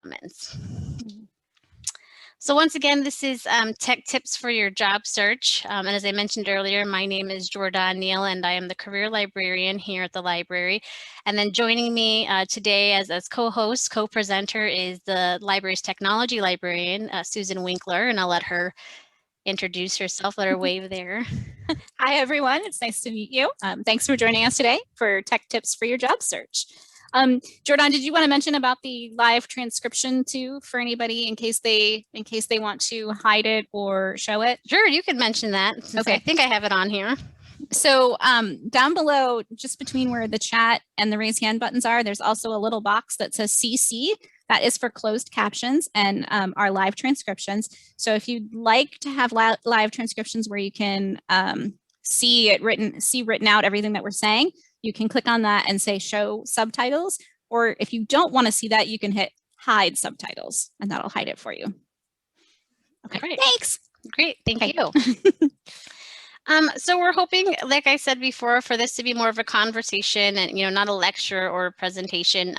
comments. So once again, this is Tech Tips for Your Job Search. And as I mentioned earlier, my name is Jordan Neal, and I am the Career Librarian here at the library. And then joining me today as co-host, co-presenter is the library's technology librarian, Susan Winkler, and I'll let her introduce herself, let her wave there. Hi, everyone. It's nice to meet you. Thanks for joining us today for Tech Tips for Your Job Search. Jordan, did you want to mention about the live transcription too for anybody in case they want to hide it or show it? Sure, you can mention that since I think I have it on here. So down below, just between where the chat and the raise hand buttons are, there's also a little box that says CC. That is for closed captions and our live transcriptions. So if you'd like to have live transcriptions where you can see written out everything that we're saying, you can click on that and say show subtitles. Or if you don't want to see that, you can hit hide subtitles and that'll hide it for you. Okay, great. Thanks. Great, thank you. So we're hoping, like I said before, for this to be more of a conversation and, not a lecture or a presentation.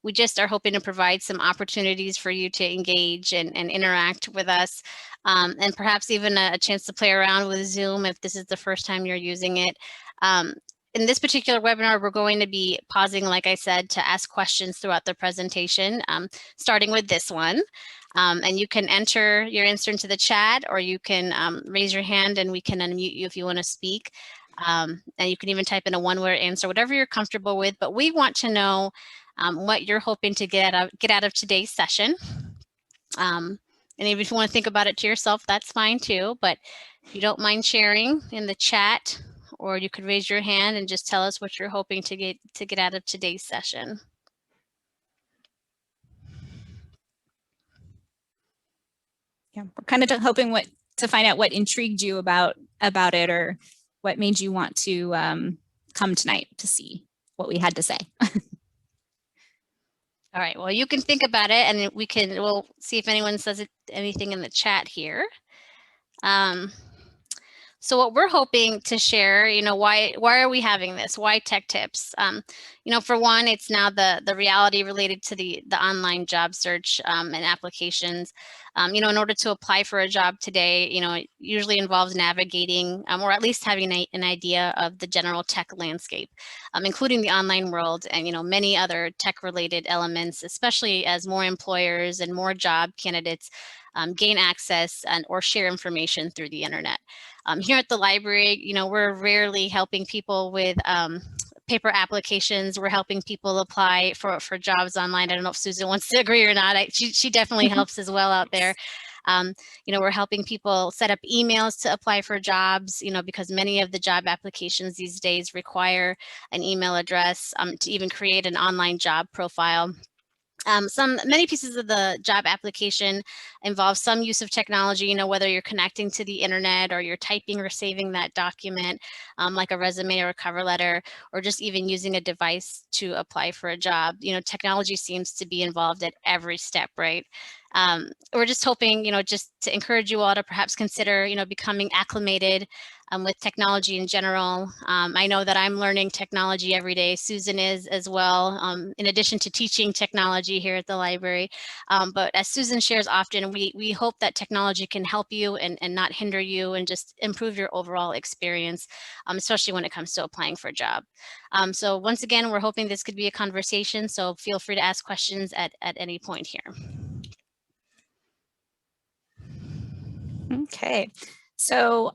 We just are hoping to provide some opportunities for you to engage and interact with us, and perhaps even a chance to play around with Zoom if this is the first time you're using it. In this particular webinar, we're going to be pausing, like I said, to ask questions throughout the presentation, starting with this one. And you can enter your answer into the chat, or you can raise your hand and we can unmute you if you want to speak. And you can even type in a one-word answer, whatever you're comfortable with. But we want to know what you're hoping to get out of today's session. And even if you want to think about it to yourself, that's fine too. But if you don't mind sharing in the chat, or you could raise your hand and just tell us what you're hoping to get out of today's session. Yeah, we're kind of hoping to find out what intrigued you about it, or what made you want to come tonight to see what we had to say. All right, well, you can think about it, and we'll see if anyone says anything in the chat here. So what we're hoping to share, why are we having this? Why Tech Tips? For one, it's now the reality related to the online job search and applications. In order to apply for a job today, it usually involves navigating or at least having an idea of the general tech landscape, including the online world and, many other tech related elements, especially as more employers and more job candidates gain access or share information through the internet. Here at the library, we're rarely helping people with paper applications. We're helping people apply for jobs online. I don't know if Susan wants to agree or not. She definitely helps as well out there. We're helping people set up emails to apply for jobs, because many of the job applications these days require an email address to even create an online job profile. Many pieces of the job application involve some use of technology, whether you're connecting to the internet or you're typing or saving that document, like a resume or a cover letter, or just even using a device to apply for a job. Technology seems to be involved at every step, right? We're just hoping, just to encourage you all to perhaps consider, becoming acclimated with technology in general. I know that I'm learning technology every day. Susan is as well, in addition to teaching technology here at the library. But as Susan shares often, we hope that technology can help you and not hinder you, and just improve your overall experience, especially when it comes to applying for a job. So once again, we're hoping this could be a conversation, so feel free to ask questions at any point here. Okay, so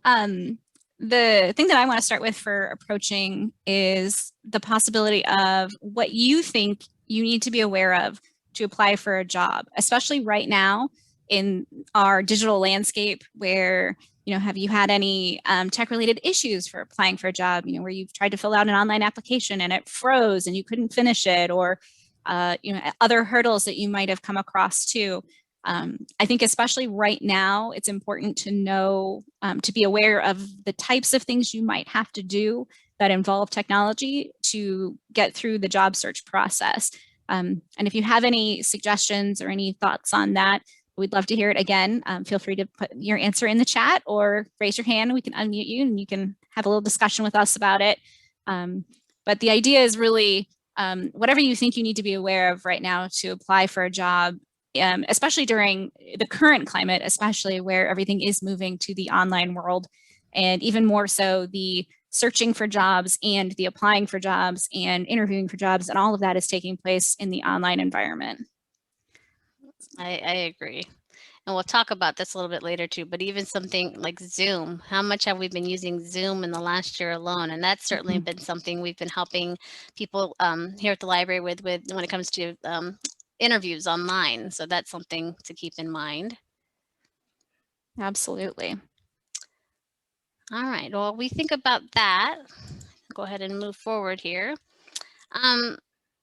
the thing that I want to start with for approaching is the possibility of what you think you need to be aware of to apply for a job, especially right now in our digital landscape where, have you had any tech-related issues for applying for a job, where you've tried to fill out an online application and it froze and you couldn't finish it, or, other hurdles that you might have come across too. I think especially right now, it's important to know, to be aware of the types of things you might have to do that involve technology to get through the job search process. And if you have any suggestions or any thoughts on that, we'd love to hear it again. Feel free to put your answer in the chat or raise your hand. We can unmute you and you can have a little discussion with us about it. But the idea is really, whatever you think you need to be aware of right now to apply for a job, especially during the current climate, especially where everything is moving to the online world, and even more so the searching for jobs and the applying for jobs and interviewing for jobs, and all of that is taking place in the online environment. I agree. And we'll talk about this a little bit later too, but even something like Zoom, how much have we been using Zoom in the last year alone? And that's certainly been something we've been helping people here at the library with when it comes to interviews online. So that's something to keep in mind. Absolutely. All right, well, we think about that. Go ahead and move forward here.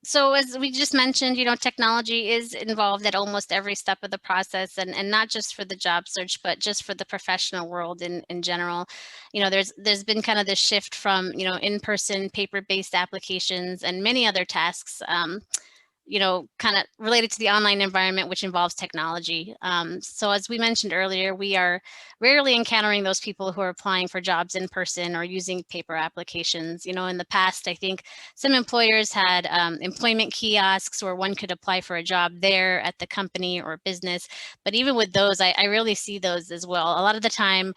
So as we just mentioned, technology is involved at almost every step of the process, and not just for the job search, but just for the professional world in general. There's been kind of this shift from, in-person paper-based applications and many other tasks, kind of related to the online environment, which involves technology. So as we mentioned earlier, we are rarely encountering those people who are applying for jobs in person or using paper applications. In the past, I think some employers had employment kiosks where one could apply for a job there at the company or business. But even with those, I really see those as well. A lot of the time,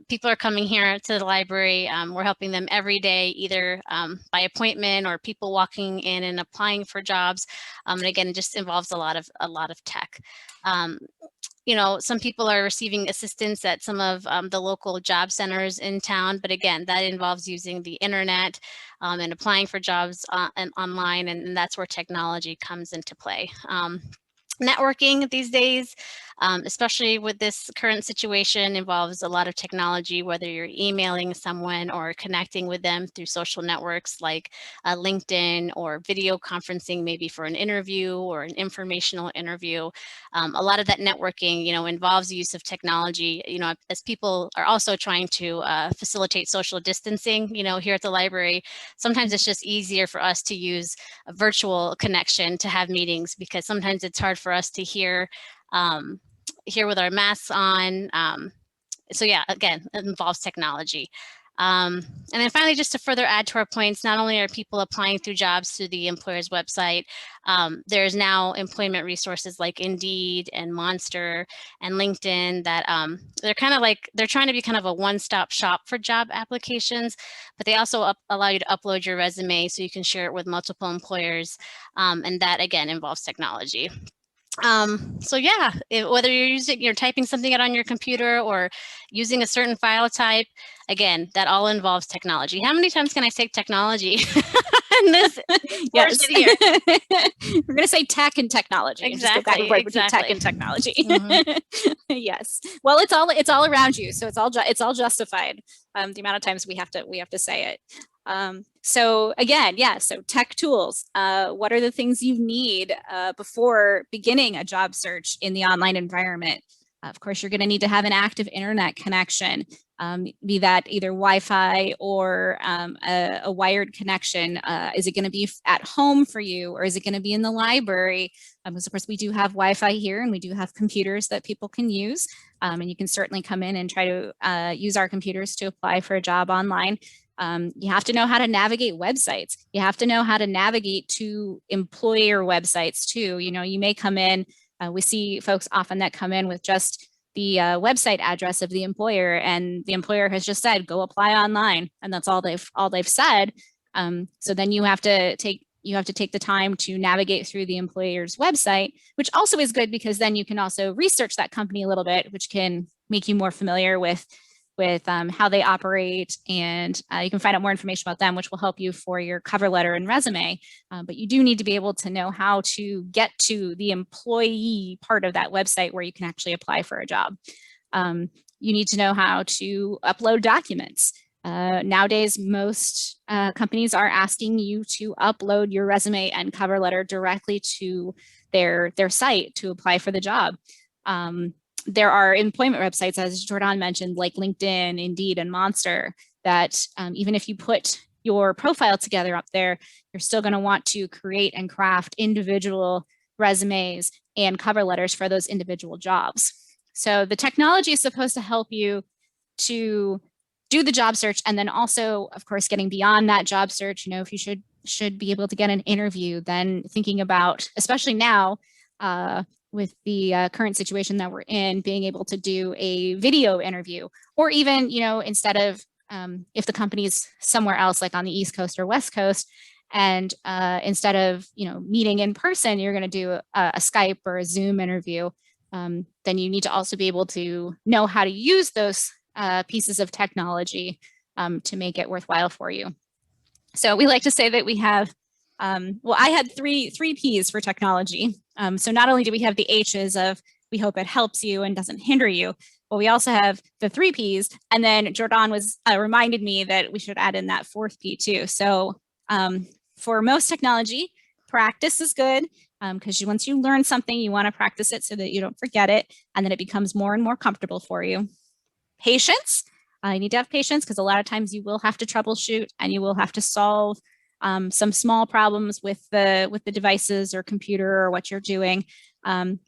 people are coming here to the library. We're helping them every day, either by appointment or people walking in and applying for jobs. And again, it just involves a lot of tech. Some people are receiving assistance at some of the local job centers in town, but again, that involves using the internet and applying for jobs online, and that's where technology comes into play. Networking these days, especially with this current situation, involves a lot of technology, whether you're emailing someone or connecting with them through social networks like LinkedIn, or video conferencing, maybe for an interview or an informational interview. A lot of that networking, involves the use of technology, as people are also trying to facilitate social distancing, here at the library. Sometimes it's just easier for us to use a virtual connection to have meetings, because sometimes it's hard for us to hear with our masks on. So yeah, again, it involves technology. And then finally, just to further add to our points, not only are people applying through jobs through the employer's website, there's now employment resources like Indeed and Monster and LinkedIn that they're trying to be kind of a one-stop shop for job applications, but they also allow you to upload your resume so you can share it with multiple employers. And that, again, involves technology. So yeah, whether you're typing something out on your computer or using a certain file type, again, that all involves technology. How many times can I say technology in this Yes. here? We're going to say tech and technology. Exactly. Tech and technology. Yes. Well, it's all around you, so it's all justified. The amount of times we have to say it. So again, so tech tools. What are the things you need before beginning a job search in the online environment? Of course, you're going to need to have an active internet connection, be that either Wi-Fi or a wired connection. Is it going to be at home for you, or is it going to be in the library? Because of course, we do have Wi-Fi here, and we do have computers that people can use. And you can certainly come in and try to use our computers to apply for a job online. You have to know how to navigate websites. You have to know how to navigate to employer websites too. You may come in, we see folks often that come in with just the website address of the employer, and the employer has just said, go apply online. And that's all they've said. So then you have to take the time to navigate through the employer's website, which also is good, because then you can also research that company a little bit, which can make you more familiar with how they operate, and you can find out more information about them, which will help you for your cover letter and resume. But you do need to be able to know how to get to the employee part of that website where you can actually apply for a job. You need to know how to upload documents. Nowadays, most companies are asking you to upload your resume and cover letter directly to their site to apply for the job. There are employment websites, as Jordan mentioned, like LinkedIn, Indeed, and Monster, that even if you put your profile together up there, you're still going to want to create and craft individual resumes and cover letters for those individual jobs. So the technology is supposed to help you to do the job search, and then also, of course, getting beyond that job search. If you should be able to get an interview, then thinking about, especially now, current situation that we're in, being able to do a video interview, or even, instead of if the company's somewhere else, like on the East Coast or West Coast, and instead of meeting in person, you're going to do a Skype or a Zoom interview. Then you need to also be able to know how to use those pieces of technology to make it worthwhile for you. So we like to say that we have, I had three P's for technology. So not only do we have the H's of we hope it helps you and doesn't hinder you, but we also have the 3 P's. And then Jordan reminded me that we should add in that 4th P too. So for most technology, practice is good, because once you learn something, you want to practice it so that you don't forget it, and then it becomes more and more comfortable for you. Patience. You need to have patience, because a lot of times you will have to troubleshoot and you will have to solve some small problems with the devices or computer or what you're doing.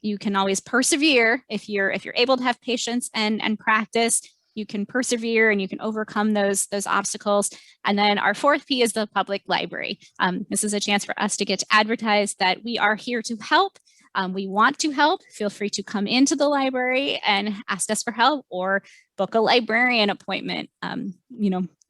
You can always persevere if you're able to have patience and practice. You can persevere and you can overcome those obstacles. And then our 4th P is the public library. This is a chance for us to get to advertise that we are here to help. We want to help. Feel free to come into the library and ask us for help, or book a librarian appointment.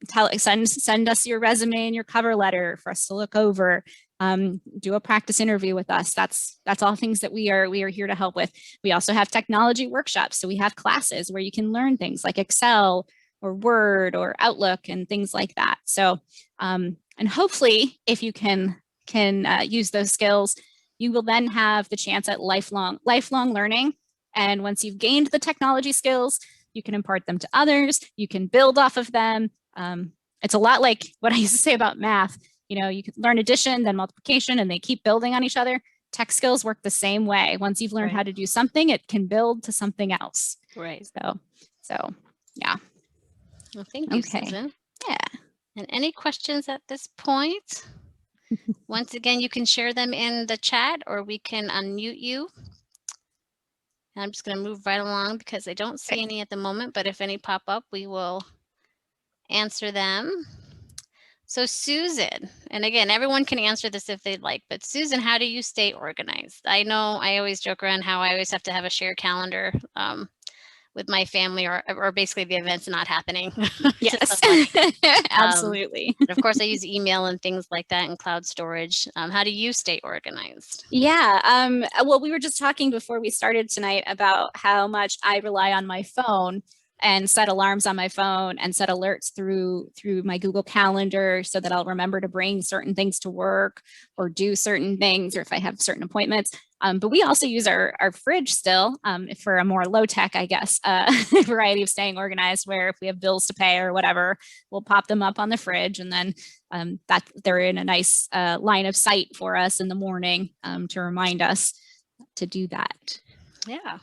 Send us your resume and your cover letter for us to look over. Do a practice interview with us. That's all things that we are here to help with. We also have technology workshops. So we have classes where you can learn things like Excel or Word or Outlook and things like that. So, and hopefully if you can use those skills, you will then have the chance at lifelong learning. And once you've gained the technology skills, you can impart them to others. You can build off of them. It's a lot like what I used to say about math. You can learn addition, then multiplication, and they keep building on each other. Tech skills work the same way. Once you've learned how to do something, it can build to something else. Right. So yeah. Well, thank you, Susan. Yeah. And any questions at this point? Once again, you can share them in the chat, or we can unmute you. And I'm just going to move right along because I don't see any at the moment, but if any pop up, we will answer them. So Susan, and again, everyone can answer this if they'd like, but Susan, how do you stay organized? I know I always joke around how I always have to have a shared calendar with my family, or basically the event's not happening. Yes, absolutely. And of course, I use email and things like that and cloud storage. How do you stay organized? Yeah, well, we were just talking before we started tonight about how much I rely on my phone and set alarms on my phone and set alerts through my Google Calendar so that I'll remember to bring certain things to work or do certain things, or if I have certain appointments. But we also use our fridge still for a more low tech, I guess, variety of staying organized, where if we have bills to pay or whatever, we'll pop them up on the fridge, and then that they're in a nice line of sight for us in the morning to remind us to do that. Yeah.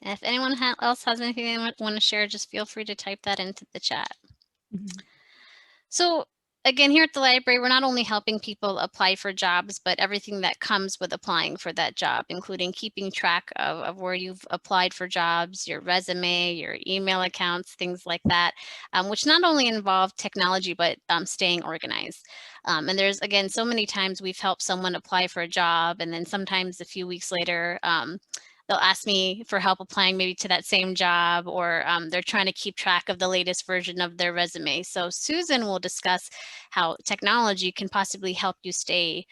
And if anyone else has anything they want to share, just feel free to type that into the chat. Mm-hmm. So again, here at the library, we're not only helping people apply for jobs, but everything that comes with applying for that job, including keeping track of where you've applied for jobs, your resume, your email accounts, things like that, which not only involve technology, but staying organized. And there's, again, so many times we've helped someone apply for a job, and then sometimes a few weeks later, they'll ask me for help applying maybe to that same job, or they're trying to keep track of the latest version of their resume. So Susan will discuss how technology can possibly help you stay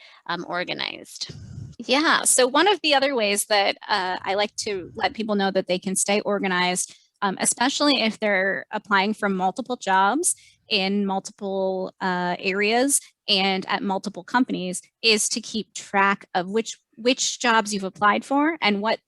organized. Yeah, so one of the other ways that I like to let people know that they can stay organized, especially if they're applying for multiple jobs in multiple areas and at multiple companies, is to keep track of which jobs you've applied for and what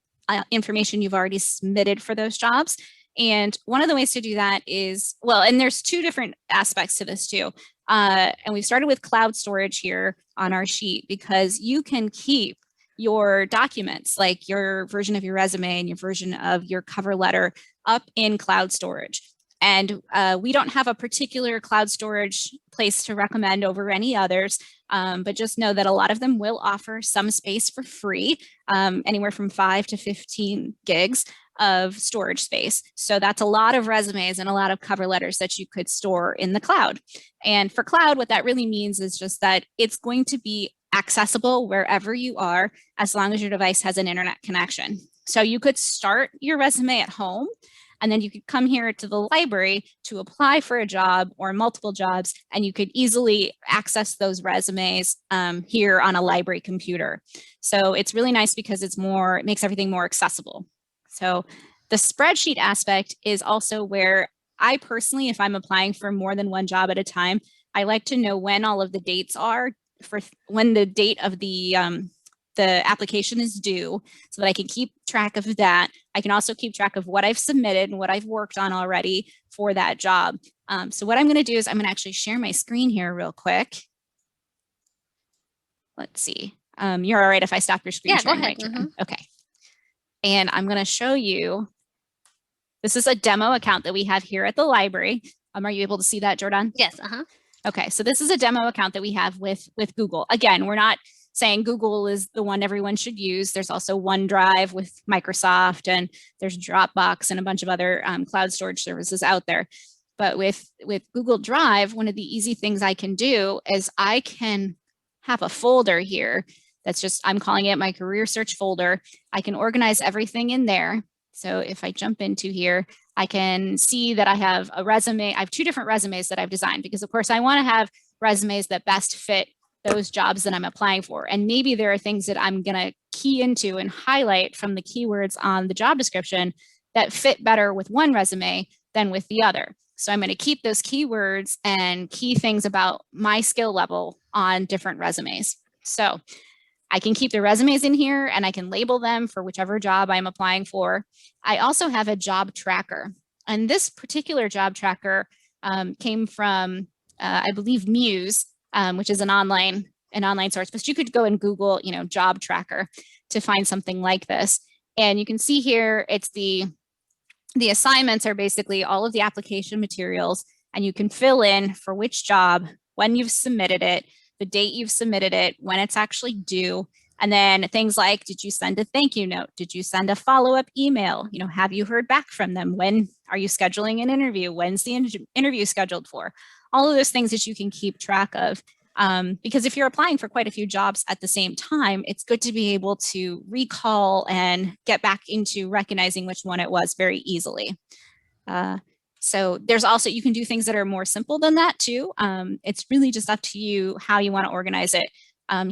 information you've already submitted for those jobs. And one of the ways to do that is, well, and there's 2 different aspects to this too. And we started with cloud storage here on our sheet, because you can keep your documents, like your version of your resume and your version of your cover letter, up in cloud storage. And we don't have a particular cloud storage place to recommend over any others, but just know that a lot of them will offer some space for free, anywhere from 5 to 15 gigs of storage space. So that's a lot of resumes and a lot of cover letters that you could store in the cloud. And for cloud, what that really means is just that it's going to be accessible wherever you are, as long as your device has an internet connection. So you could start your resume at home, and then you could come here to the library to apply for a job or multiple jobs, and you could easily access those resumes here on a library computer. So it's really nice because it makes everything more accessible. So the spreadsheet aspect is also where I personally, if I'm applying for more than one job at a time, I like to know when all of the dates are for when the date of the application is due, so that I can keep track of that. I can also keep track of what I've submitted and what I've worked on already for that job. So what I'm going to do is I'm going to actually share my screen here real quick. Let's see. You're all right if I stop your screen sharing? Go ahead. Right, okay. And I'm going to show you. This is a demo account that we have here at the library. Are you able to see that, Jordan? Yes. Okay, so this is a demo account that we have with Google. Again, we're not saying Google is the one everyone should use. There's also OneDrive with Microsoft, and there's Dropbox and a bunch of other cloud storage services out there. But with Google Drive, one of the easy things I can do is I can have a folder here that's just, I'm calling it my career search folder. I can organize everything in there. So if I jump into here, I can see that I have a resume. I have 2 different resumes that I've designed, because of course I want to have resumes that best fit those jobs that I'm applying for. And maybe there are things that I'm going to key into and highlight from the keywords on the job description that fit better with one resume than with the other. So I'm going to keep those keywords and key things about my skill level on different resumes. So I can keep the resumes in here and I can label them for whichever job I'm applying for. I also have a job tracker, and this particular job tracker came from, I believe, Muse, which is an online source, but you could go and Google, job tracker to find something like this. And you can see here, it's the assignments are basically all of the application materials, and you can fill in for which job, when you've submitted it, the date you've submitted it, when it's actually due, and then things like, did you send a thank you note? Did you send a follow-up email? Have you heard back from them? When are you scheduling an interview? When's the interview scheduled for? All of those things that you can keep track of. Because if you're applying for quite a few jobs at the same time, it's good to be able to recall and get back into recognizing which one it was very easily. So there's also, you can do things that are more simple than that too. It's really just up to you how you want to organize it.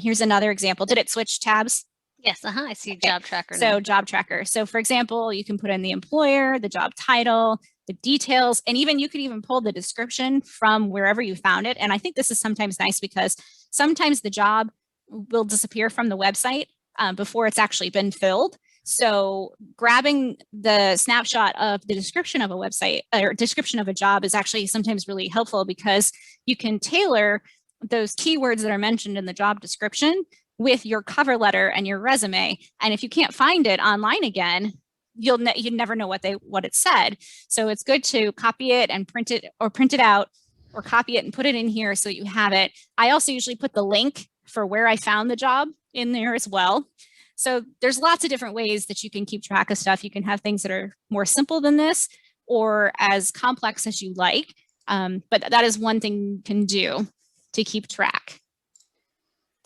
Here's another example. Did it switch tabs? Yes, I see job tracker now. So job tracker. So for example, you can put in the employer, the job title, the details, and even you could even pull the description from wherever you found it. And I think this is sometimes nice because sometimes the job will disappear from the website before it's actually been filled. So grabbing the snapshot of the description of a website or description of a job is actually sometimes really helpful, because you can tailor those keywords that are mentioned in the job description with your cover letter and your resume. And if you can't find it online again, you'd never know what it said. So it's good to copy it and print it out, or copy it and put it in here so you have it. I also usually put the link for where I found the job in there as well. So there's lots of different ways that you can keep track of stuff. You can have things that are more simple than this or as complex as you like. But that is one thing you can do to keep track.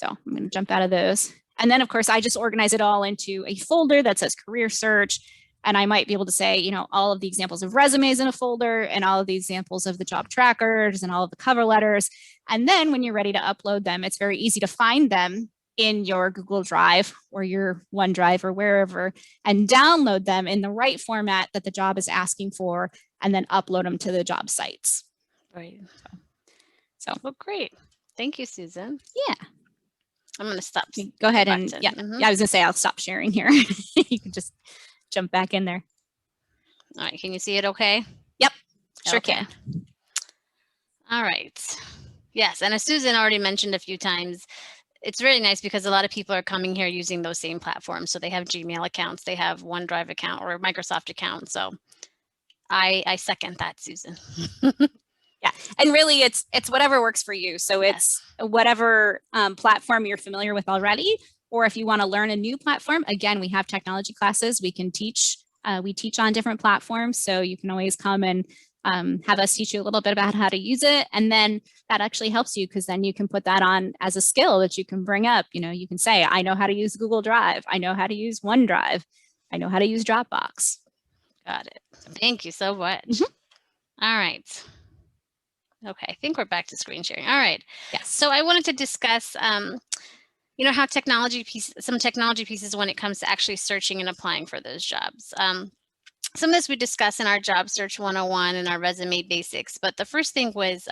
So I'm going to jump out of those. And then, of course, I just organize it all into a folder that says career search. And I might be able to say, all of the examples of resumes in a folder, and all of the examples of the job trackers and all of the cover letters. And then when you're ready to upload them, it's very easy to find them in your Google Drive or your OneDrive or wherever, and download them in the right format that the job is asking for, and then upload them to the job sites. Right. So well, great. Thank you, Susan. Yeah. I'm going to stop. Go ahead and yeah, I was going to say I'll stop sharing here. You can just jump back in there. All right. Can you see it okay? Yep. Sure can. All right. Yes. And as Susan already mentioned a few times, it's really nice because a lot of people are coming here using those same platforms. So they have Gmail accounts, they have OneDrive account or Microsoft account. So I second that, Susan. Yeah. And really it's whatever works for you. So it's whatever platform you're familiar with already, or if you want to learn a new platform, again, we have technology classes. We teach on different platforms. So you can always come and have us teach you a little bit about how to use it. And then that actually helps you because then you can put that on as a skill that you can bring up. You can say, I know how to use Google Drive. I know how to use OneDrive. I know how to use Dropbox. Got it. Thank you so much. Mm-hmm. All right. Okay, I think we're back to screen sharing. All right. Yes. So I wanted to discuss, how some technology pieces when it comes to actually searching and applying for those jobs. Some of this we discuss in our job search 101 and our resume basics, but the first thing was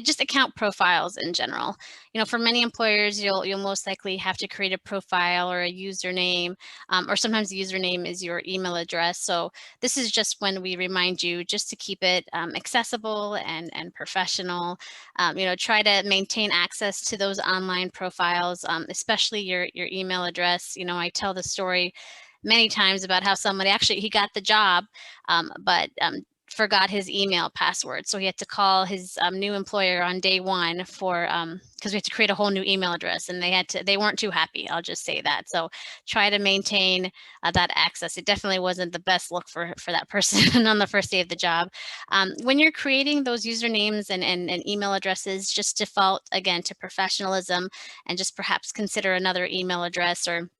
just account profiles in general. For many employers, you'll most likely have to create a profile or a username, or sometimes the username is your email address. So this is just when we remind you just to keep it accessible and professional. Try to maintain access to those online profiles, especially your email address. I tell the story many times about how somebody he got the job, but forgot his email password. So he had to call his new employer on day one for, because we had to create a whole new email address, and they weren't too happy. I'll just say that. So try to maintain that access. It definitely wasn't the best look for that person on the first day of the job. When you're creating those usernames and email addresses, just default again to professionalism, and just perhaps consider another email address or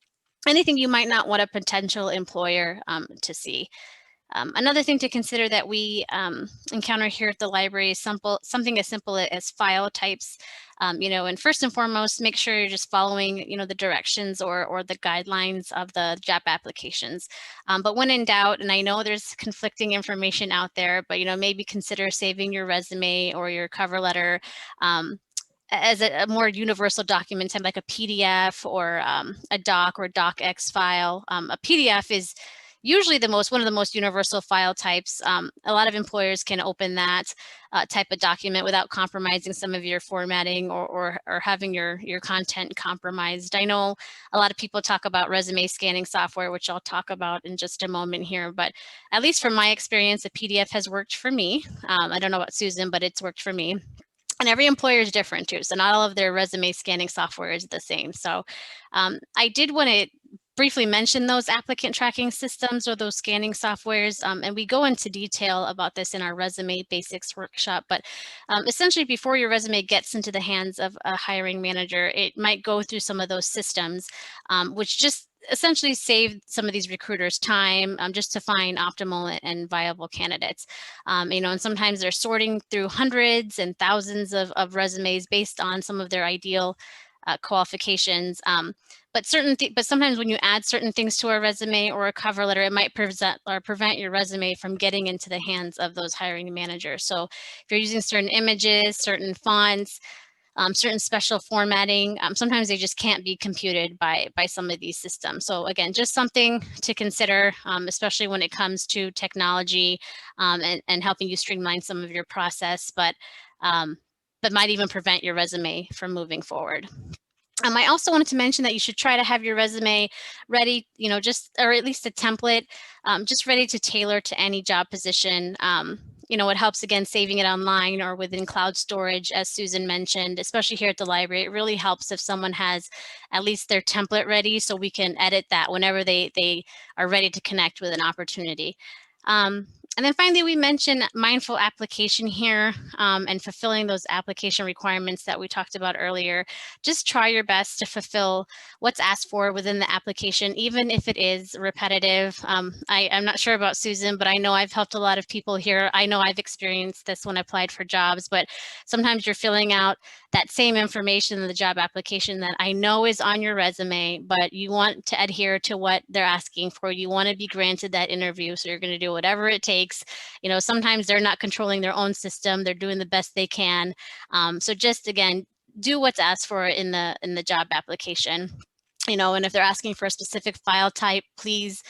anything you might not want a potential employer to see. Another thing to consider that we encounter here at the library is something as simple as file types. And first and foremost, make sure you're just following, the directions or the guidelines of the job applications. But when in doubt, and I know there's conflicting information out there, but, maybe consider saving your resume or your cover letter as a more universal document type, like a PDF or a doc or docx file. A PDF is usually one of the most universal file types. A lot of employers can open that type of document without compromising some of your formatting or having your content compromised. I know a lot of people talk about resume scanning software, which I'll talk about in just a moment here, but at least from my experience, a PDF has worked for me. I don't know about Susan, but it's worked for me. And every employer is different too. So not all of their resume scanning software is the same. So I did want to briefly mention those applicant tracking systems or those scanning softwares. And we go into detail about this in our resume basics workshop. But essentially, before your resume gets into the hands of a hiring manager, it might go through some of those systems, which just essentially save some of these recruiters time just to find optimal and viable candidates. And sometimes they're sorting through hundreds and thousands of resumes based on some of their ideal qualifications. But sometimes when you add certain things to a resume or a cover letter, it might prevent your resume from getting into the hands of those hiring managers. So if you're using certain images, certain fonts, certain special formatting, sometimes they just can't be computed by some of these systems. So again, just something to consider, especially when it comes to technology and helping you streamline some of your process, but might even prevent your resume from moving forward. I also wanted to mention that you should try to have your resume ready, or at least a template, just ready to tailor to any job position. It helps, again, saving it online or within cloud storage, as Susan mentioned, especially here at the library. It really helps if someone has at least their template ready so we can edit that whenever they are ready to connect with an opportunity. And then finally, we mentioned mindful application here and fulfilling those application requirements that we talked about earlier. Just try your best to fulfill what's asked for within the application, even if it is repetitive. I'm not sure about Susan, but I know I've helped a lot of people here. I know I've experienced this when I applied for jobs, but sometimes you're filling out that same information in the job application that I know is on your resume, but you want to adhere to what they're asking for. You want to be granted that interview, so you're going to do whatever it takes. Sometimes they're not controlling their own system. They're doing the best they can. So just, again, do what's asked for in the job application. And if they're asking for a specific file type, please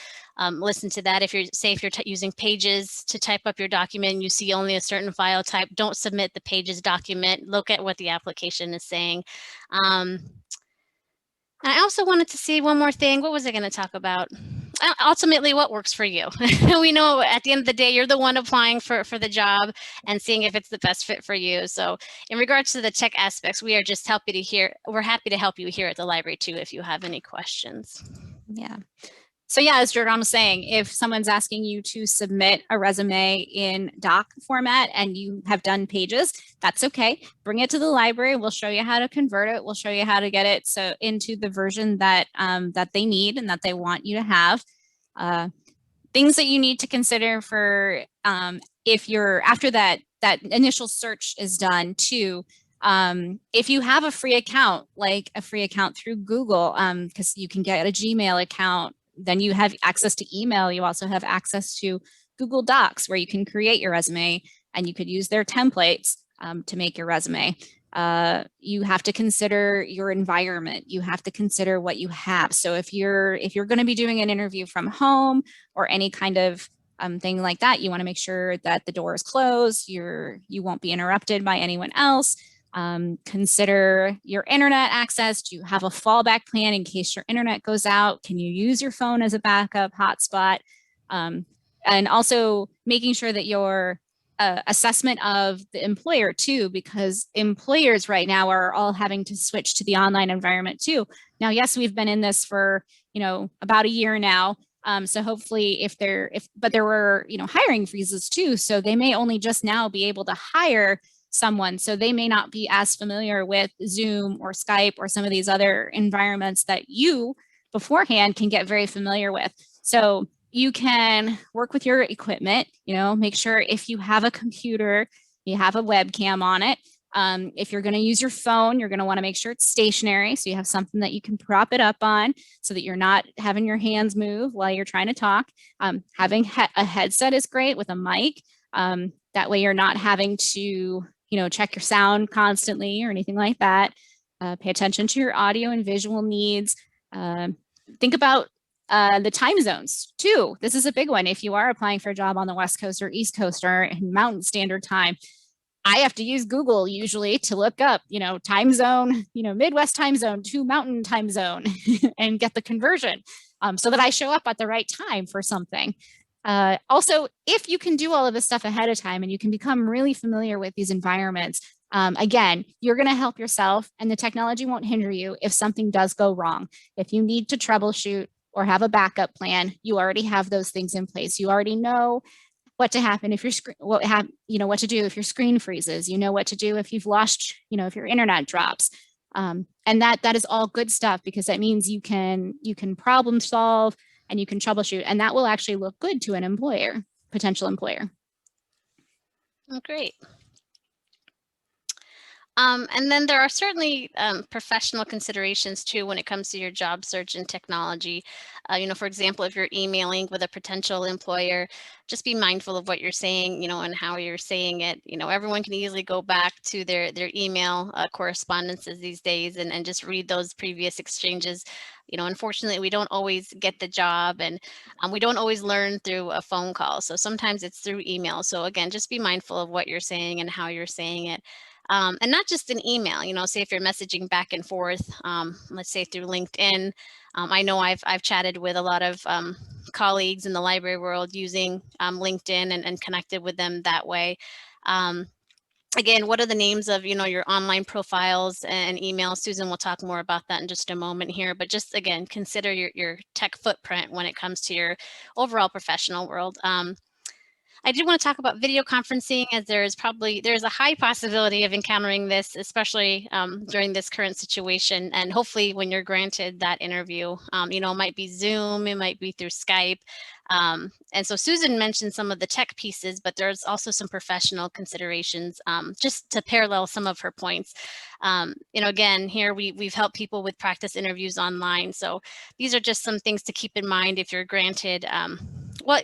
listen to that. If you're using Pages to type up your document and you see only a certain file type, don't submit the Pages document. Look at what the application is saying. I also wanted to see one more thing. What was I going to talk about? Ultimately, what works for you. We know at the end of the day, you're the one applying for the job and seeing if it's the best fit for you. So in regards to the tech aspects, we're happy to help you here at the library too, if you have any questions. Yeah. So yeah, as Jordan was saying, if someone's asking you to submit a resume in doc format and you have done pages, that's okay. Bring it to the library. We'll show you how to convert it. We'll show you how to get it so into the version that that they need and that they want you to have. Things that you need to consider for if you're after that initial search is done too. If you have a free account, like a free account through Google, because you can get a Gmail account, then you have access to email. You also have access to Google Docs where you can create your resume and you could use their templates to make your resume. You have to consider your environment. You have to consider what you have. So if you're going to be doing an interview from home or any kind of thing like that, you want to make sure that the door is closed. You won't be interrupted by anyone else. Consider your internet access. Do you have a fallback plan in case your internet goes out? Can you use your phone as a backup hotspot? And also making sure that your assessment of the employer too, because employers right now are all having to switch to the online environment too. Now, yes, we've been in this for, about a year now. So hopefully but there were, hiring freezes too. So they may only just now be able to hire someone. So they may not be as familiar with Zoom or Skype or some of these other environments that you beforehand can get very familiar with. So you can work with your equipment, make sure if you have a computer, you have a webcam on it. If you're going to use your phone, you're going to want to make sure it's stationary. So you have something that you can prop it up on so that you're not having your hands move while you're trying to talk. Having a headset is great with a mic. That way you're not having to, check your sound constantly or anything like that. Pay attention to your audio and visual needs. Think about the time zones too. This is a big one. If you are applying for a job on the West Coast or East Coast or in Mountain Standard Time, I have to use Google usually to look up, time zone, Midwest time zone to Mountain time zone and get the conversion so that I show up at the right time for something. Also, if you can do all of this stuff ahead of time and you can become really familiar with these environments, again, you're going to help yourself and the technology won't hinder you if something does go wrong. If you need to troubleshoot or have a backup plan, you already have those things in place. You already know what to happen if your screen, what to do if your screen freezes. You know what to do if you've lost, if your internet drops. And that is all good stuff because that means you can problem solve and you can troubleshoot, and that will actually look good to an potential employer. Oh, great. And then there are certainly professional considerations too when it comes to your job search and technology. For example, if you're emailing with a potential employer, just be mindful of what you're saying, and how you're saying it. Everyone can easily go back to their email correspondences these days and just read those previous exchanges. Unfortunately, we don't always get the job and we don't always learn through a phone call. So sometimes it's through email. So again, just be mindful of what you're saying and how you're saying it. And not just an email, say if you're messaging back and forth, let's say through LinkedIn. I know I've chatted with a lot of colleagues in the library world using LinkedIn and connected with them that way. Again, what are the names of, your online profiles and emails? Susan will talk more about that in just a moment here, but just again, consider your tech footprint when it comes to your overall professional world. I do want to talk about video conferencing, as there's a high possibility of encountering this, especially during this current situation. And hopefully when you're granted that interview, it might be Zoom, it might be through Skype. And so Susan mentioned some of the tech pieces, but there's also some professional considerations just to parallel some of her points. Again, here we've helped people with practice interviews online. So these are just some things to keep in mind if you're granted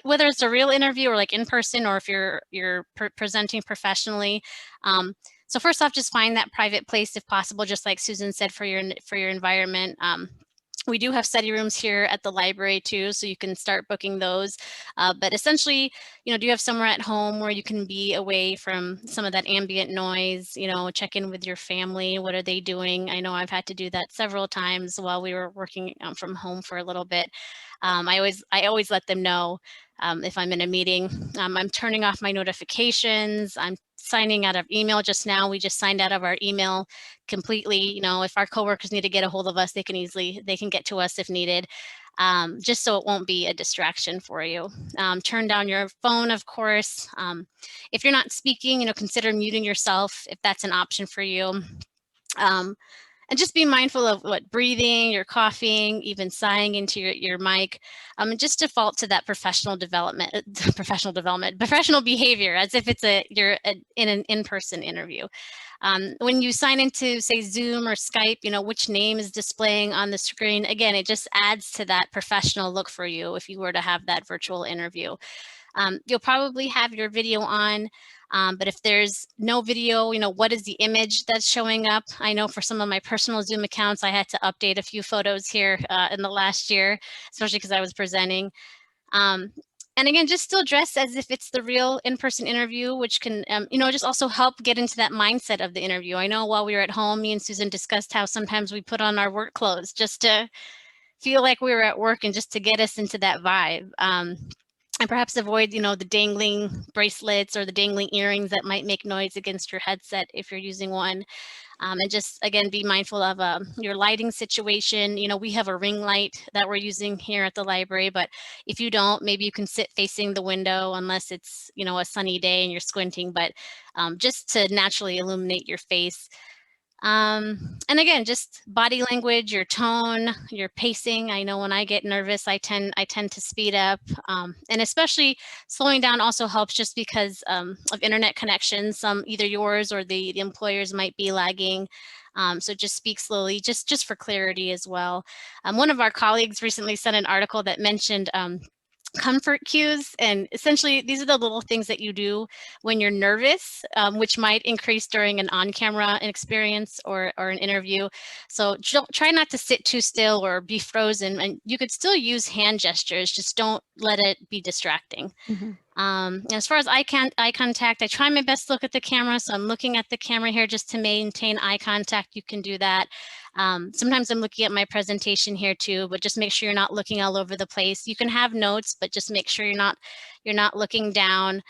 whether it's a real interview or like in person, or if you're presenting professionally. So first off, just find that private place if possible, just like Susan said, for your environment. We do have study rooms here at the library too, so you can start booking those. But essentially, do you have somewhere at home where you can be away from some of that ambient noise, check in with your family. What are they doing? I know I've had to do that several times while we were working from home for a little bit. I always let them know if I'm in a meeting. I'm turning off my notifications. I'm signing out of email. Just now, we just signed out of our email completely. If our coworkers need to get a hold of us, they can get to us if needed. just so it won't be a distraction for you. Turn down your phone, of course. If you're not speaking, consider muting yourself if that's an option for you. And just be mindful of breathing, your coughing, even sighing into your mic, and just default to that professional behavior as if you're in an in-person interview. When you sign into, say, Zoom or Skype, which name is displaying on the screen. Again, it just adds to that professional look for you if you were to have that virtual interview. You'll probably have your video on, but if there's no video, what is the image that's showing up? I know for some of my personal Zoom accounts, I had to update a few photos here in the last year, especially because I was presenting. And again, just still dress as if it's the real in-person interview, which can, just also help get into that mindset of the interview. I know while we were at home, me and Susan discussed how sometimes we put on our work clothes just to feel like we were at work and just to get us into that vibe. And perhaps avoid, the dangling bracelets or the dangling earrings that might make noise against your headset if you're using one. And just, again, be mindful of your lighting situation. We have a ring light that we're using here at the library, but if you don't, maybe you can sit facing the window unless it's, a sunny day and you're squinting, but just to naturally illuminate your face. And again, just body language, your tone, your pacing. I know when I get nervous, I tend to speed up, and especially slowing down also helps just because of internet connections. Either yours or the employers might be lagging. So just speak slowly, just for clarity as well. One of our colleagues recently sent an article that mentioned comfort cues, and essentially these are the little things that you do when you're nervous, which might increase during an on-camera experience or an interview. So try not to sit too still or be frozen, and you could still use hand gestures, just don't let it be distracting. Mm-hmm. As far as eye contact, I try my best to look at the camera. So I'm looking at the camera here just to maintain eye contact. You can do that. Sometimes I'm looking at my presentation here too, but just make sure you're not looking all over the place. You can have notes, but just make sure you're not looking down.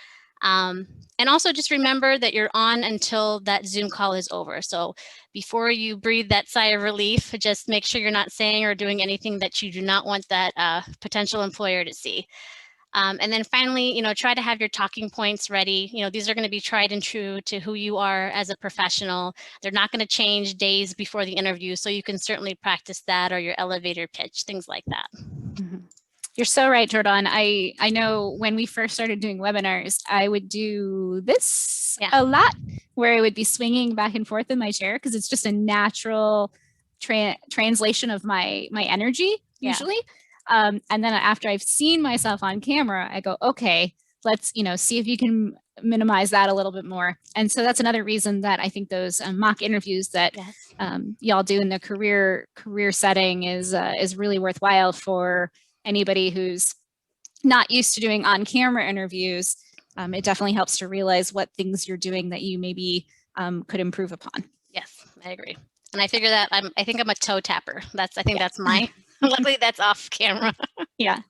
And also just remember that you're on until that Zoom call is over. So before you breathe that sigh of relief, just make sure you're not saying or doing anything that you do not want that potential employer to see. And then finally, try to have your talking points ready. These are going to be tried and true to who you are as a professional. They're not going to change days before the interview. So you can certainly practice that, or your elevator pitch, things like that. Mm-hmm. You're so right, Jordan. I know when we first started doing webinars, I would do this a lot, where I would be swinging back and forth in my chair because it's just a natural translation of my energy usually. And then after I've seen myself on camera, I go, okay, let's, see if you can minimize that a little bit more. And so that's another reason that I think those mock interviews that y'all do in the career setting is really worthwhile for anybody who's not used to doing on-camera interviews. It definitely helps to realize what things you're doing that you maybe could improve upon. Yes, I agree. And I figure that I think I'm a toe tapper. That's my, luckily that's off camera. Yeah.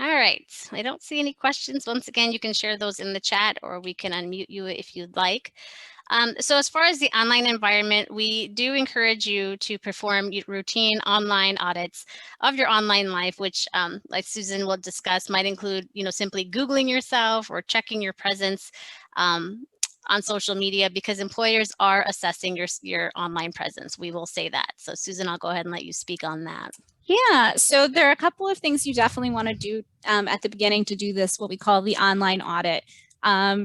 All right. I don't see any questions. Once again, you can share those in the chat, or we can unmute you if you'd like. So as far as the online environment, we do encourage you to perform routine online audits of your online life, which, like Susan will discuss, might include, simply Googling yourself or checking your presence on social media, because employers are assessing your online presence. We will say that. So Susan, I'll go ahead and let you speak on that. Yeah, so there are a couple of things you definitely want to do at the beginning to do this, what we call the online audit.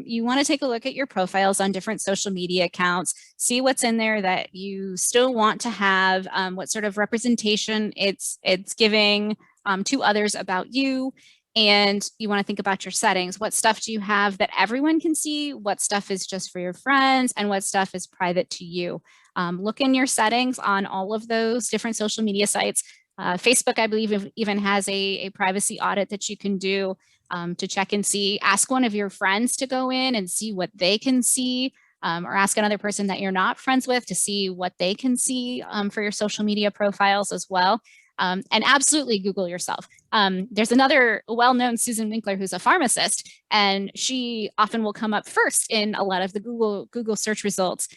You want to take a look at your profiles on different social media accounts, see what's in there that you still want to have, what sort of representation it's giving to others about you. And you want to think about your settings. What stuff do you have that everyone can see? What stuff is just for your friends? And what stuff is private to you? Look in your settings on all of those different social media sites. Facebook, I believe, even has a privacy audit that you can do to check and see. Ask one of your friends to go in and see what they can see, or ask another person that you're not friends with to see what they can see for your social media profiles as well. And absolutely Google yourself. There's another well-known Susan Winkler who's a pharmacist, and she often will come up first in a lot of the Google search results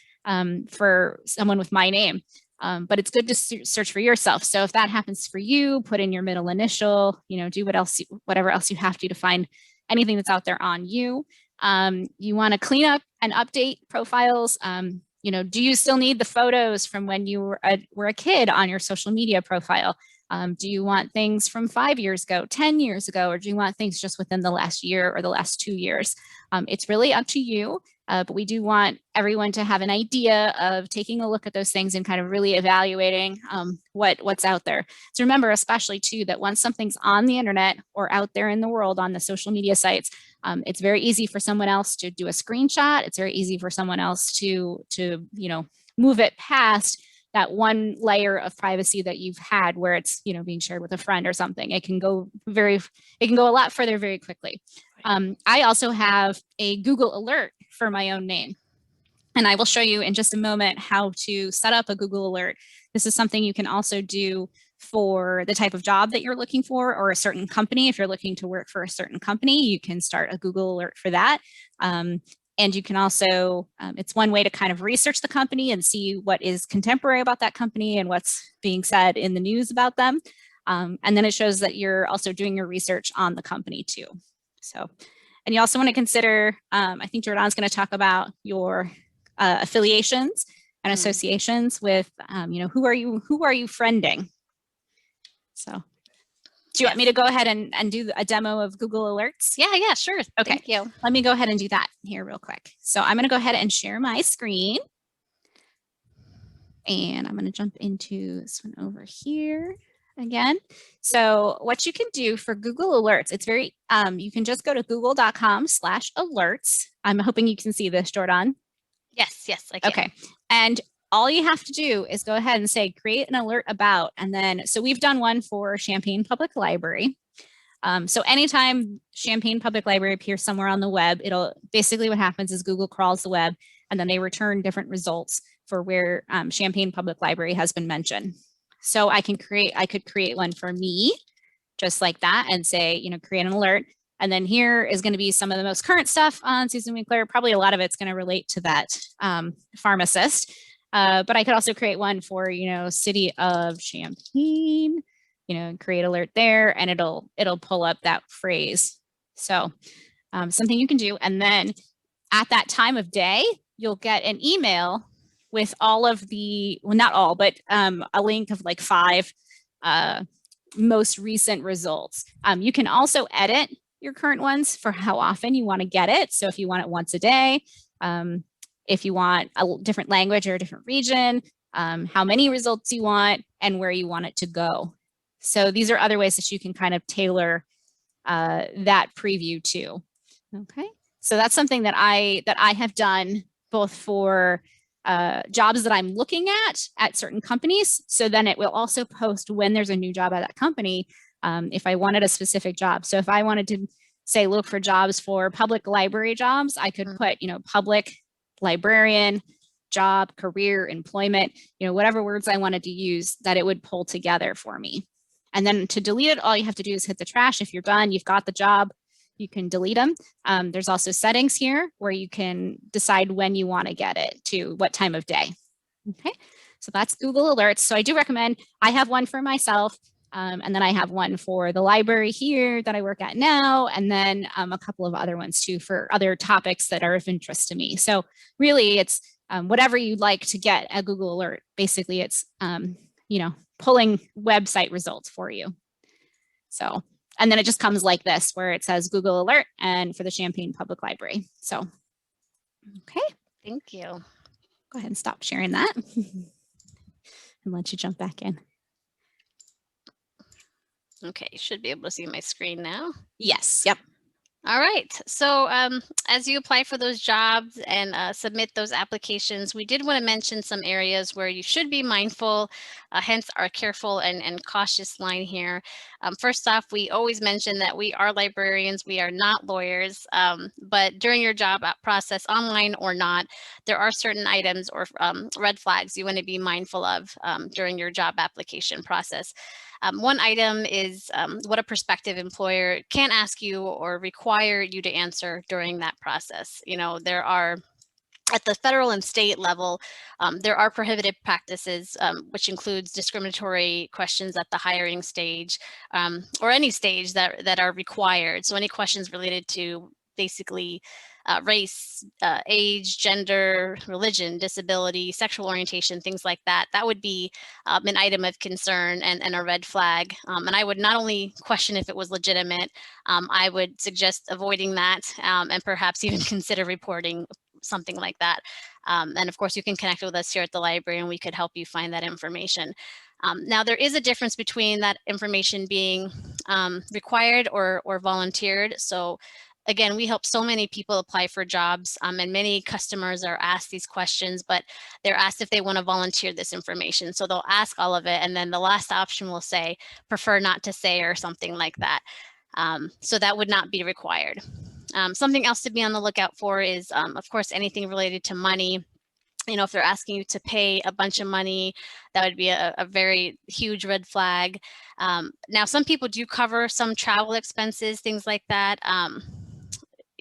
for someone with my name. But it's good to search for yourself. So if that happens for you, put in your middle initial, do whatever else you have to find anything that's out there on you. You want to clean up and update profiles. Do you still need the photos from when you were a kid on your social media profile? Do you want things from 5 years ago, 10 years ago, or do you want things just within the last year or the last 2 years? It's really up to you, but we do want everyone to have an idea of taking a look at those things and kind of really evaluating what's out there. So remember, especially too, that once something's on the internet or out there in the world on the social media sites, it's very easy for someone else to do a screenshot. It's very easy for someone else to move it past that one layer of privacy that you've had where it's being shared with a friend or something. It can go a lot further very quickly. I also have a Google alert for my own name, and I will show you in just a moment how to set up a Google alert. This is something you can also do for the type of job that you're looking for, or a certain company. If you're looking to work for a certain company, you can start a Google alert for that. And you can also, it's one way to kind of research the company and see what is contemporary about that company and what's being said in the news about them. And then it shows that you're also doing your research on the company too. So, and you also want to consider, I think Jordan's going to talk about your affiliations and associations with, who are you friending? So. Do you want me to go ahead and do a demo of Google Alerts? Yeah, sure. Okay. Thank you. Let me go ahead and do that here real quick. So I'm going to go ahead and share my screen. And I'm going to jump into this one over here again. So what you can do for Google Alerts, it's very, you can just go to google.com/alerts. I'm hoping you can see this, Jordan. Yes, I can. Okay. And all you have to do is go ahead and say, create an alert about, and then, so we've done one for Champaign Public Library. So anytime Champaign Public Library appears somewhere on the web, basically what happens is Google crawls the web and then they return different results for where Champaign Public Library has been mentioned. So I could create one for me, just like that, and say, create an alert. And then here is going to be some of the most current stuff on Susan Winkler. Probably a lot of it's going to relate to that pharmacist. But I could also create one for, city of Champaign, create alert there, and it'll pull up that phrase. So something you can do. And then at that time of day, you'll get an email with all of the, well, not all, but a link of like 5 most recent results. You can also edit your current ones for how often you want to get it. So if you want it once a day, if you want a different language or a different region, how many results you want, and where you want it to go. So these are other ways that you can kind of tailor that preview too. Okay, so that's something that I have done both for jobs that I'm looking at certain companies. So then it will also post when there's a new job at that company if I wanted a specific job. So if I wanted to say look for jobs for public library jobs, I could put public librarian, job, career, employment, whatever words I wanted to use, that it would pull together for me. And then to delete it, all you have to do is hit the trash. If you're done, you've got the job, you can delete them. There's also settings here where you can decide when you want to get it, to what time of day. Okay, so that's Google Alerts. So I do recommend, I have one for myself, and then I have one for the library here that I work at now, and then a couple of other ones too for other topics that are of interest to me. So really it's whatever you'd like to get a Google Alert. Basically it's, pulling website results for you. So, and then it just comes like this where it says Google Alert and for the Champaign Public Library. So, okay. Thank you. Go ahead and stop sharing that and let you jump back in. Okay, you should be able to see my screen now. Yes, yep. All right. So as you apply for those jobs and submit those applications, we did want to mention some areas where you should be mindful, hence our careful and cautious line here. First off, we always mention that we are librarians. We are not lawyers, but during your job process, online or not, there are certain items or red flags you want to be mindful of during your job application process. One item is what a prospective employer can ask you or require you to answer during that process. There are At the federal and state level, there are prohibited practices, which includes discriminatory questions at the hiring stage, or any stage that are required. So any questions related to basically race, age, gender, religion, disability, sexual orientation, things like that, that would be an item of concern and a red flag. And I would not only question if it was legitimate, I would suggest avoiding that, and perhaps even consider reporting something like that. And of course, you can connect with us here at the library and we could help you find that information. Now, there is a difference between that information being required or volunteered. So again, we help so many people apply for jobs, and many customers are asked these questions, but they're asked if they want to volunteer this information. So they'll ask all of it, and then the last option will say, prefer not to say, or something like that. So that would not be required. Something else to be on the lookout for is, of course, anything related to money. You know, if they're asking you to pay a bunch of money, that would be a very huge red flag. Now, some people do cover some travel expenses, things like that.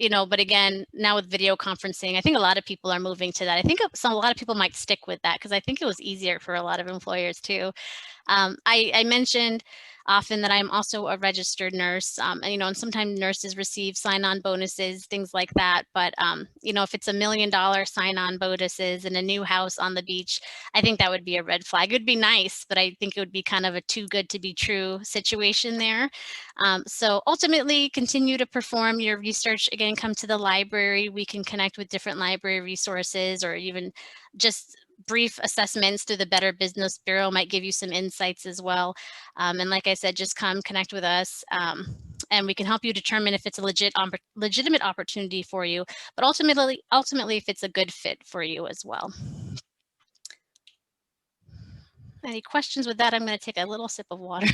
You know, but again, now with video conferencing, I think a lot of people are moving to that. I think a lot of people might stick with that because I think it was easier for a lot of employers too. I mentioned often that I'm also a registered nurse, and you know, and sometimes nurses receive sign-on bonuses, things like that. But you know, if it's $1 million sign-on bonuses and a new house on the beach, I think that would be a red flag. It would be nice, but I think it would be kind of a too good to be true situation there. So ultimately, continue to perform your research. Again, come to the library. We can connect with different library resources, or even just brief assessments through the Better Business Bureau might give you some insights as well. And like I said, just come connect with us, and we can help you determine if it's a legitimate opportunity for you, but ultimately if it's a good fit for you as well. Any questions with that? I'm going to take a little sip of water.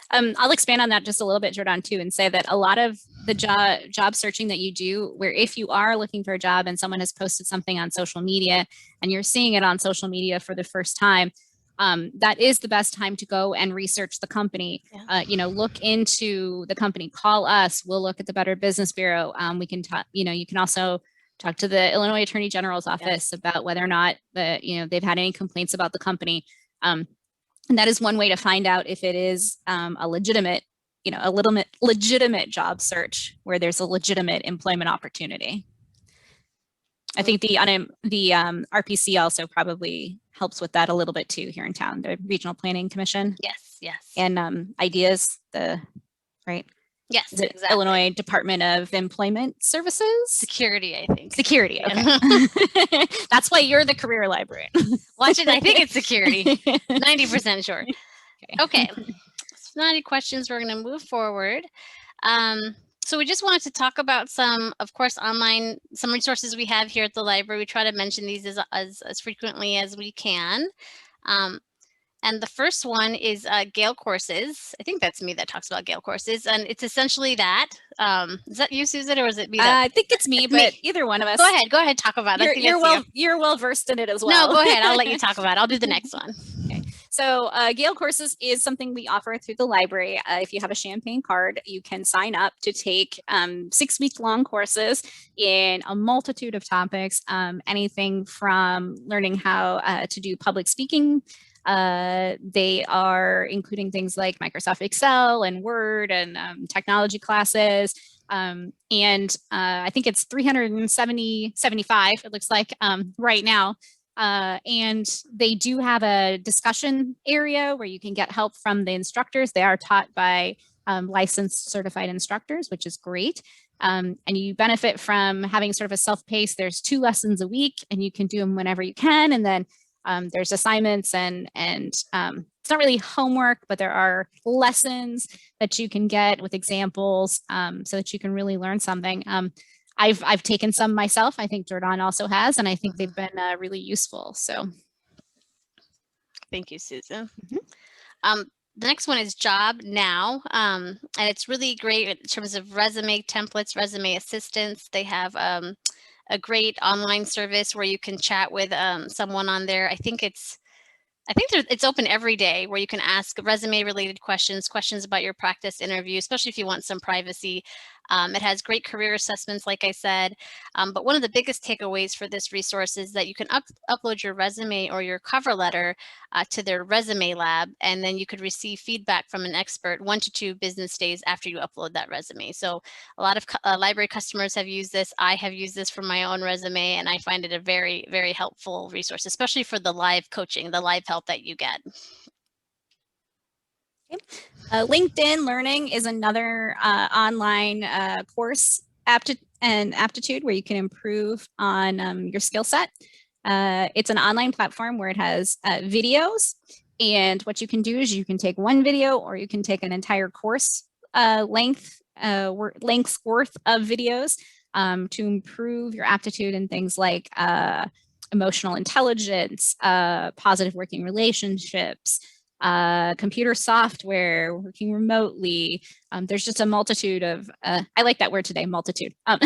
I'll expand on that just a little bit, Jordan, too, and say that a lot of the job searching that you do, where if you are looking for a job and someone has posted something on social media and you're seeing it on social media for the first time, that is the best time to go and research the company. Yeah. You know, look into the company, call us. We'll look at the Better Business Bureau. We can talk, you know, you can also talk to the Illinois Attorney General's office about whether or not you know, they've had any complaints about the company. And that is one way to find out if it is a legitimate, you know, legitimate job search where there's a legitimate employment opportunity. I think the RPC also probably helps with that a little bit too here in town, the Regional Planning Commission. Yes, yes. And IDEAS, right? Yes, exactly. Illinois Department of Employment Services? Security, I think. Security, okay. That's why you're the career librarian. Watch it, I think it's security. 90% sure. Okay. So not any questions, we're going to move forward. So we just wanted to talk about some, of course, some resources we have here at the library. We try to mention these as frequently as we can. And the first one is Gale Courses. I think that's me that talks about Gale Courses. And it's essentially that. Is that you, Susan, or is it me? I think it's me, but either one of us. Go ahead, talk about it. You're well versed in it as well. No, go ahead. I'll let you talk about it. I'll do the next one. Okay. So Gale Courses is something we offer through the library. If you have a Champaign card, you can sign up to take 6-week-long courses in a multitude of topics, anything from learning how to do public speaking. They are including things like Microsoft Excel and Word and technology classes. And I think it's 375, it looks like, right now. And they do have a discussion area where you can get help from the instructors. They are taught by licensed certified instructors, which is great. And you benefit from having sort of a self-paced. There's 2 lessons a week and you can do them whenever you can. And then there's assignments and it's not really homework, but there are lessons that you can get with examples so that you can really learn something. I've taken some myself. I think Jordan also has, and I think they've been really useful. So, thank you, Susan. Mm-hmm. The next one is Job Now, and it's really great in terms of resume templates, resume assistance. They have a great online service where you can chat with someone on there. I think it's I think it's open every day where you can ask resume related questions about your practice interview, especially if you want some privacy. It has great career assessments, like I said. But one of the biggest takeaways for this resource is that you can upload your resume or your cover letter to their resume lab, and then you could receive feedback from an expert 1 to 2 business days after you upload that resume. So a lot of library customers have used this. I have used this for my own resume, and I find it a very, very helpful resource, especially for the live coaching, the live help that you get. LinkedIn Learning is another online course aptitude where you can improve on your skill set. It's an online platform where it has videos, and what you can do is you can take one video or you can take an entire course length's worth of videos to improve your aptitude in things like emotional intelligence, positive working relationships, computer software, working remotely. There's just a multitude of, I like that word today, multitude, a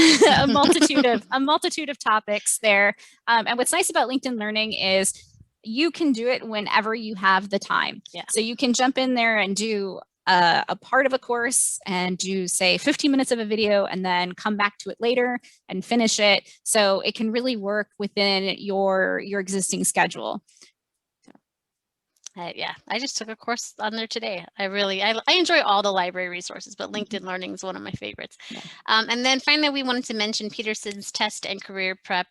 multitude of topics there. And what's nice about LinkedIn Learning is you can do it whenever you have the time. Yeah. So you can jump in there and do a part of a course and do, say, 15 minutes of a video and then come back to it later and finish it. So it can really work within your existing schedule. Yeah, I just took a course on there today. I enjoy all the library resources, but LinkedIn Learning is one of my favorites. Yeah. And then finally, we wanted to mention Peterson's Test and Career Prep.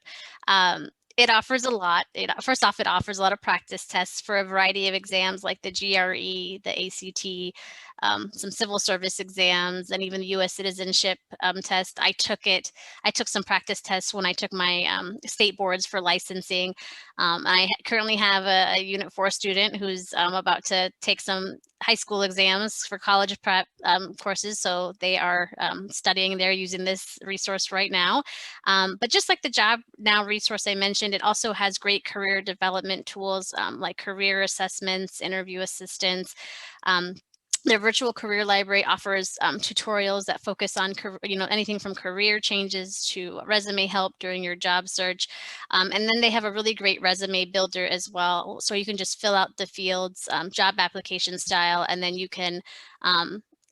It offers a lot. First off, it offers a lot of practice tests for a variety of exams like the GRE, the ACT, some civil service exams, and even the U.S. citizenship test. I took some practice tests when I took my state boards for licensing. I currently have a Unit 4 student who's about to take some high school exams for college prep courses. So they are studying there using this resource right now. But just like the Job Now resource I mentioned, it also has great career development tools like career assessments, interview assistance. Their virtual career library offers tutorials that focus on anything from career changes to resume help during your job search. And then they have a really great resume builder as well. So you can just fill out the fields, job application style, and then you can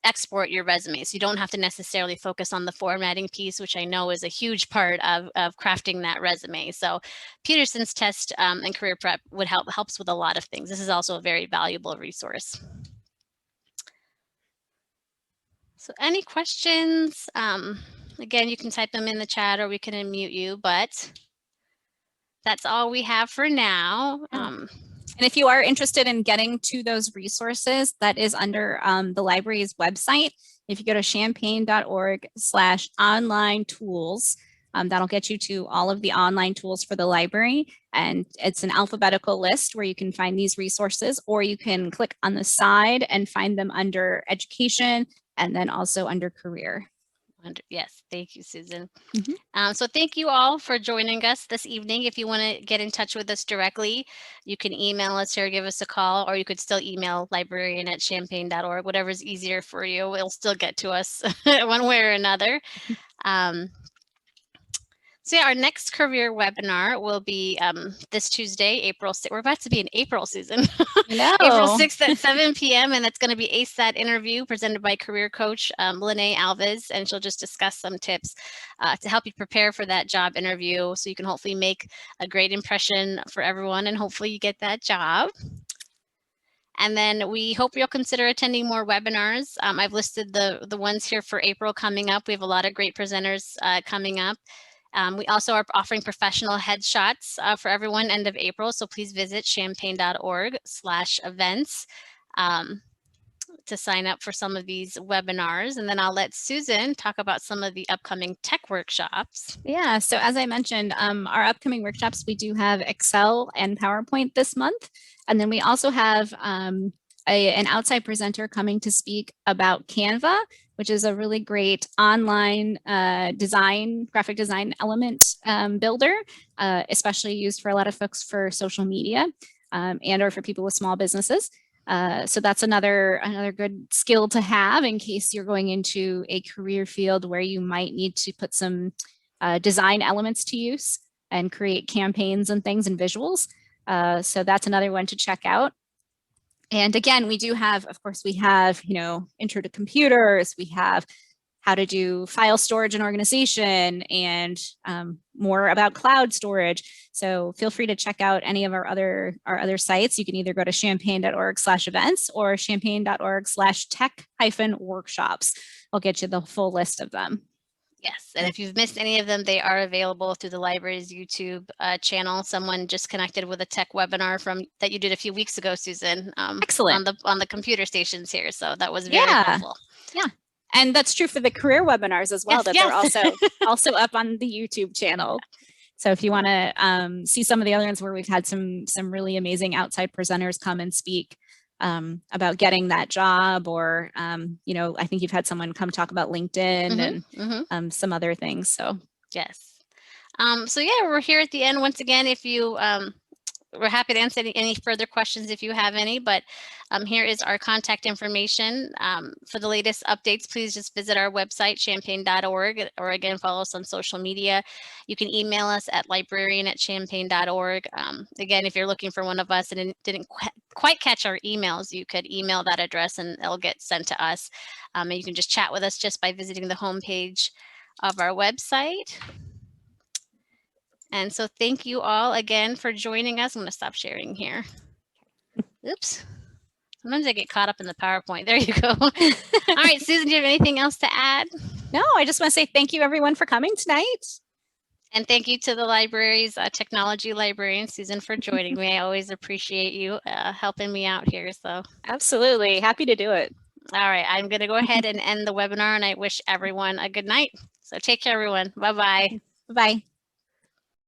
export your resume. So you don't have to necessarily focus on the formatting piece, which I know is a huge part of crafting that resume. So Peterson's Test and Career Prep helps with a lot of things. This is also a very valuable resource. So any questions? Again, you can type them in the chat or we can unmute you, but that's all we have for now. And if you are interested in getting to those resources, that is under the library's website. If you go to champaign.org/online tools, that'll get you to all of the online tools for the library. And it's an alphabetical list where you can find these resources, or you can click on the side and find them under education and then also under career. Yes, thank you, Susan. So thank you all for joining us this evening. If you want to get in touch with us directly, you can email us or give us a call, or you could still email librarian@champaign.org, whatever's easier for you. It'll still get to us one way or another. So yeah, our next career webinar will be this Tuesday, April 6th. We're about to be in April, Susan. April 6th at 7 p.m. And that's going to be ASAT interview presented by career coach Lene Alves. And she'll just discuss some tips to help you prepare for that job interview so you can hopefully make a great impression for everyone and hopefully you get that job. And then we hope you'll consider attending more webinars. I've listed the ones here for April coming up. We have a lot of great presenters coming up. We also are offering professional headshots for everyone end of April. So please visit champaign.org/events to sign up for some of these webinars. And then I'll let Susan talk about some of the upcoming tech workshops. Yeah, so as I mentioned, our upcoming workshops, we do have Excel and PowerPoint this month. And then we also have an outside presenter coming to speak about Canva, which is a really great online graphic design element builder, especially used for a lot of folks for social media and or for people with small businesses. So that's another good skill to have in case you're going into a career field where you might need to put some design elements to use and create campaigns and things and visuals. So that's another one to check out. And again, we do have, of course, we have, intro to computers, we have how to do file storage and organization, and more about cloud storage. So feel free to check out any of our other sites. You can either go to champaign.org/events or champaign.org/tech-workshops. I'll get you the full list of them. Yes, and if you've missed any of them, they are available through the library's YouTube channel. Someone just connected with a tech webinar that you did a few weeks ago, Susan. Excellent. On the computer stations here, so that was very helpful. Yeah, and that's true for the career webinars as well. Yes, they're also up on the YouTube channel. So if you want to see some of the other ones where we've had some really amazing outside presenters come and speak about getting that job, or I think you've had someone come talk about LinkedIn and some other things. So yes. So yeah, we're here at the end once again. If you we're happy to answer any further questions if you have any, but here is our contact information. For the latest updates, please just visit our website, champaign.org, or again, follow us on social media. You can email us at librarian@champaign.org. Again, if you're looking for one of us and didn't quite catch our emails, you could email that address and it'll get sent to us. And you can just chat with us just by visiting the homepage of our website. And so thank you all again for joining us. I'm going to stop sharing here. Oops. Sometimes I get caught up in the PowerPoint. There you go. All right, Susan, do you have anything else to add? No, I just want to say thank you everyone for coming tonight. And thank you to the library's technology librarian, Susan, for joining me. I always appreciate you helping me out here. So absolutely. Happy to do it. All right, I'm going to go ahead and end the webinar, and I wish everyone a good night. So take care, everyone. Bye-bye. Bye-bye.